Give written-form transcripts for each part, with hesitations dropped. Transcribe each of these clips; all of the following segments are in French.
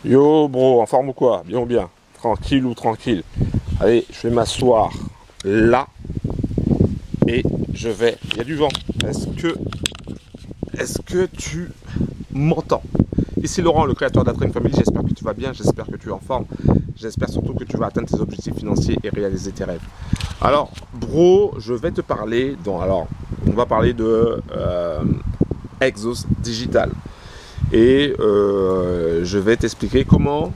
Yo bro, en forme ou quoi? Bien ou bien? Tranquille ou tranquille? Allez, je vais m'asseoir là et je vais. Il y a du vent. Est-ce que tu m'entends? Ici Laurent, le créateur d'Attrain Family, j'espère que tu vas bien, j'espère que tu es en forme, j'espère surtout que tu vas atteindre tes objectifs financiers et réaliser tes rêves. Alors, bro, je vais te parler, on va parler de Exos Digital. Et je vais t'expliquer comment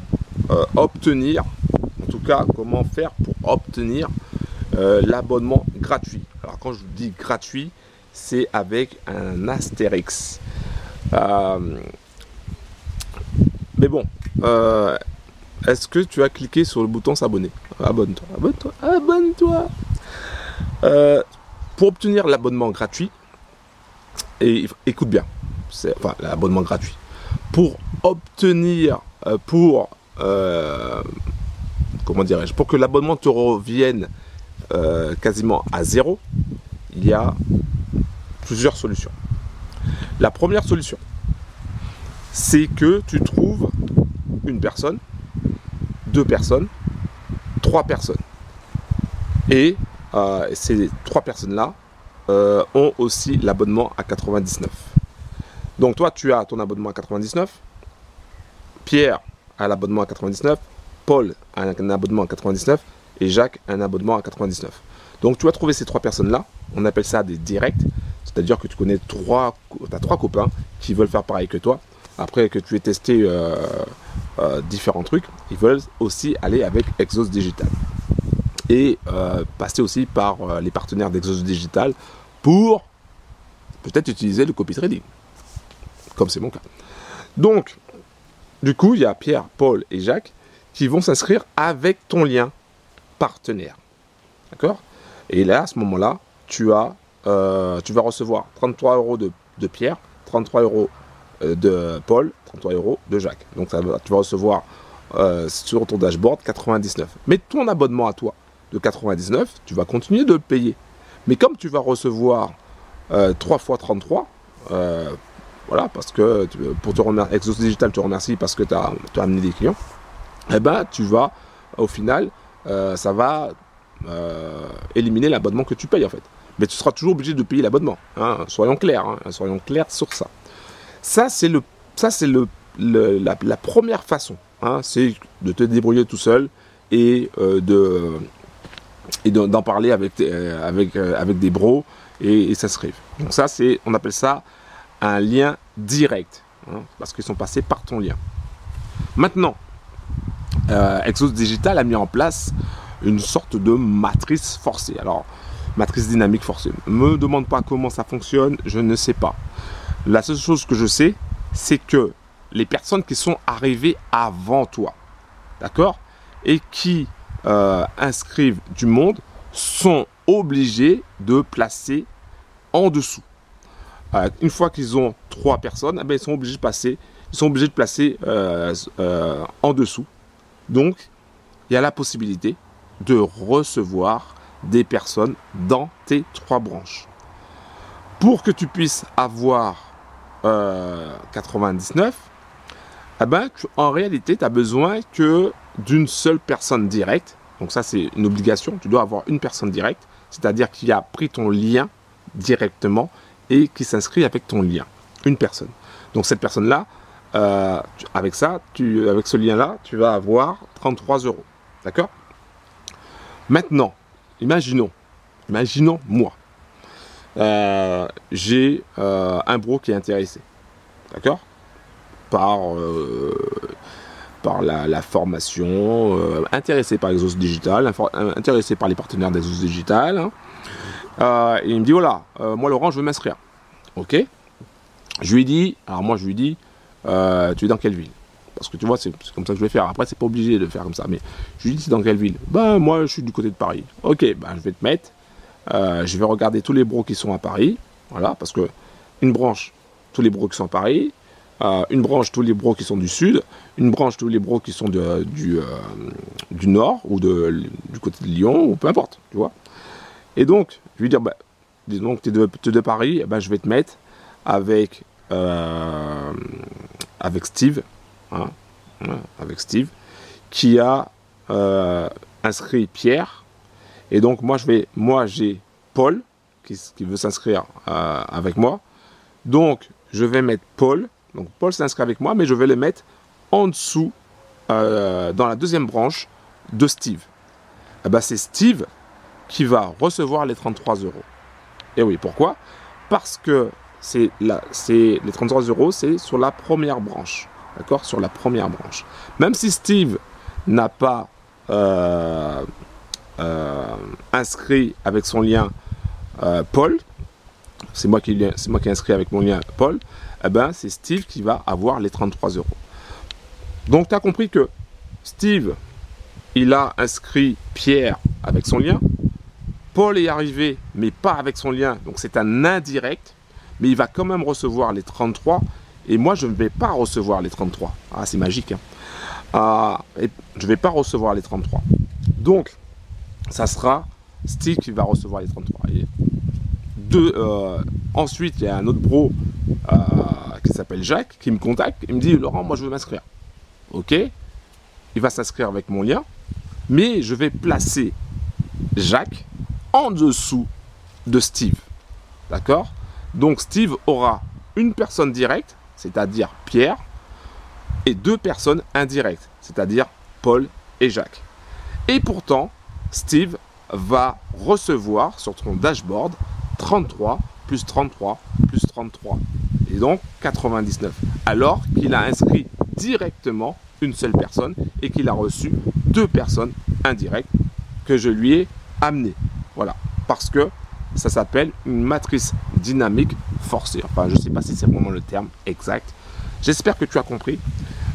obtenir, en tout cas comment faire pour obtenir l'abonnement gratuit. Alors quand je vous dis gratuit, c'est avec un astérix. Mais bon, est-ce que tu as cliqué sur le bouton s'abonner? Abonne-toi, abonne-toi, abonne-toi. Pour obtenir l'abonnement gratuit, et écoute bien, enfin l'abonnement gratuit, pour obtenir, comment dirais-je, pour que l'abonnement te revienne quasiment à zéro, il y a plusieurs solutions. La première solution, c'est que tu trouves une personne, deux personnes, trois personnes. Et ces trois personnes-là ont aussi l'abonnement à 99. Donc toi, tu as ton abonnement à 99, Pierre a l'abonnement à 99, Paul a un abonnement à 99 et Jacques a un abonnement à 99. Donc tu vas trouver ces trois personnes-là, on appelle ça des directs, c'est-à-dire que tu connais trois copains qui veulent faire pareil que toi. Après que tu aies testé différents trucs, ils veulent aussi aller avec Exos Digital. Et passer aussi par les partenaires d'Exos Digital pour peut-être utiliser le copy trading, comme c'est mon cas. Donc, du coup, il y a Pierre, Paul et Jacques qui vont s'inscrire avec ton lien partenaire. D'accord? Et là, à ce moment-là, tu vas recevoir 33 euros de Pierre, 33 euros de Paul, 33 euros de Jacques. Donc, tu vas recevoir sur ton dashboard 99. Mais ton abonnement à toi de 99, tu vas continuer de le payer. Mais comme tu vas recevoir 3 fois 33, voilà, parce que pour te remercier, Exos Digital te remercie parce que tu as amené des clients, et ben tu vas, au final, ça va éliminer l'abonnement que tu payes en fait. Mais tu seras toujours obligé de payer l'abonnement. Hein, soyons clairs sur ça. Ça, c'est la première façon. Hein, c'est de te débrouiller tout seul et d'en parler avec des bros et s'inscrire. Donc ça, on appelle ça un lien direct, hein, parce qu'ils sont passés par ton lien. Maintenant, Exos Digital a mis en place une sorte de matrice forcée. Alors, matrice dynamique forcée. Me demande pas comment ça fonctionne, je ne sais pas. La seule chose que je sais, c'est que les personnes qui sont arrivées avant toi, d'accord, et qui inscrivent du monde, sont obligés de placer en dessous. Une fois qu'ils ont trois personnes, eh bien, ils sont obligés de placer en dessous. Donc, il y a la possibilité de recevoir des personnes dans tes trois branches. Pour que tu puisses avoir 99, eh ben, en réalité, tu as besoin que d'une seule personne directe. Donc ça, c'est une obligation. Tu dois avoir une personne directe, c'est-à-dire qui a pris ton lien directement et qui s'inscrit avec ton lien. Une personne. Donc cette personne-là, avec ce lien-là, tu vas avoir 33 euros. D'accord? Maintenant, imaginons moi, j'ai un bro qui est intéressé. D'accord? Par la formation, intéressé par Exos Digital, intéressé par les partenaires d'Exos Digital. Hein. Et il me dit voilà, moi Laurent, je veux m'inscrire. Ok. Je lui dis, tu es dans quelle ville? Parce que tu vois, c'est comme ça que je vais faire. Après, c'est pas obligé de faire comme ça. Mais je lui dis, c'est dans quelle ville? Ben, moi, je suis du côté de Paris. Ok, ben, je vais te mettre. Je vais regarder tous les bros qui sont à Paris. Voilà, parce que une branche, tous les bros qui sont à Paris. Une branche, tous les bros qui sont du sud. Une branche, tous les bros qui sont du nord ou du côté de Lyon, ou peu importe, tu vois. Et donc, je lui dis, bah, disons que tu es de Paris, ben, je vais te mettre avec Steve, hein, avec Steve, qui a inscrit Pierre. Et donc moi j'ai Paul qui veut s'inscrire avec moi. Donc je vais mettre Paul. Donc Paul s'inscrit avec moi, mais je vais le mettre en dessous dans la deuxième branche de Steve. Eh ben, c'est Steve qui va recevoir les 33 €. Et oui, pourquoi? Parce que les 33 €, c'est sur la première branche. D'accord? Sur la première branche. Même si Steve n'a pas inscrit avec son lien Paul, c'est moi qui ai inscrit avec mon lien Paul, eh ben, c'est Steve qui va avoir les 33 €. Donc, tu as compris que Steve, il a inscrit Pierre avec son lien. Paul est arrivé, mais pas avec son lien. Donc, c'est un indirect. Mais il va quand même recevoir les 33. Et moi, je ne vais pas recevoir les 33. Ah, c'est magique. Hein. Et je ne vais pas recevoir les 33. Donc, ça sera Steve qui va recevoir les 33. Et ensuite, il y a un autre bro qui s'appelle Jacques qui me contacte. Il me dit, Laurent, moi, je veux m'inscrire. Ok, il va s'inscrire avec mon lien, mais je vais placer Jacques en dessous de Steve. D'accord? Donc Steve aura une personne directe, c'est-à-dire Pierre, et 2 personnes indirectes, c'est-à-dire Paul et Jacques. Et pourtant, Steve va recevoir sur son dashboard 33 plus 33 plus 33. Et donc 99. Alors qu'il a inscrit directement une seule personne et qu'il a reçu 2 personnes indirectes que je lui ai amenées. Voilà. Parce que ça s'appelle une matrice dynamique forcée. Enfin, je ne sais pas si c'est vraiment le terme exact. J'espère que tu as compris.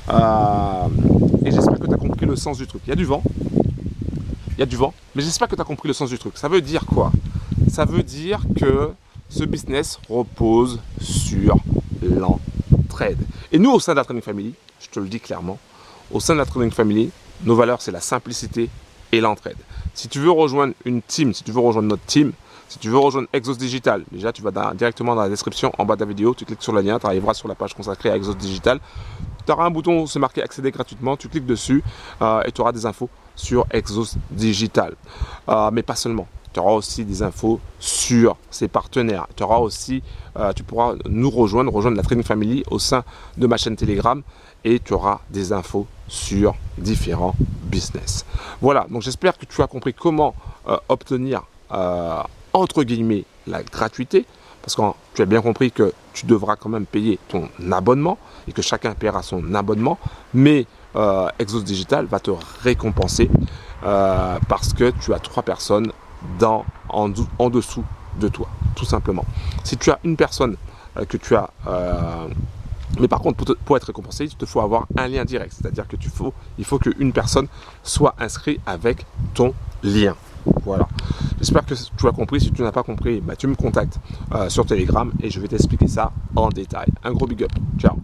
Et j'espère que tu as compris le sens du truc. Il y a du vent. Il y a du vent. Mais j'espère que tu as compris le sens du truc. Ça veut dire quoi? Ça veut dire que ce business repose sur l'entraide. Et nous, au sein de la Trading Family, je te le dis clairement, au sein de la Trading Family, nos valeurs, c'est la simplicité et l'entraide. Si tu veux rejoindre une team, si tu veux rejoindre notre team, si tu veux rejoindre Exos Digital, déjà tu vas directement dans la description en bas de la vidéo, tu cliques sur le lien, tu arriveras sur la page consacrée à Exos Digital. Tu auras un bouton, c'est marqué accéder gratuitement, tu cliques dessus et tu auras des infos sur Exos Digital. Mais pas seulement. Tu auras aussi des infos sur ses partenaires. Tu auras aussi, tu pourras nous rejoindre la Trading Family au sein de ma chaîne Telegram et tu auras des infos sur différents business. Voilà, donc j'espère que tu as compris comment obtenir entre guillemets la gratuité, parce que tu as bien compris que tu devras quand même payer ton abonnement et que chacun paiera son abonnement, mais Exos Digital va te récompenser parce que tu as 3 personnes en dessous de toi, tout simplement. Si tu as une personne que tu as mais par contre, pour être récompensé, il te faut avoir un lien direct, c'est-à-dire que il faut qu'une personne soit inscrite avec ton lien. Voilà. J'espère que tu as compris. Si tu n'as pas compris, bah, tu me contactes sur Telegram et je vais t'expliquer ça en détail. Un gros big up. Ciao.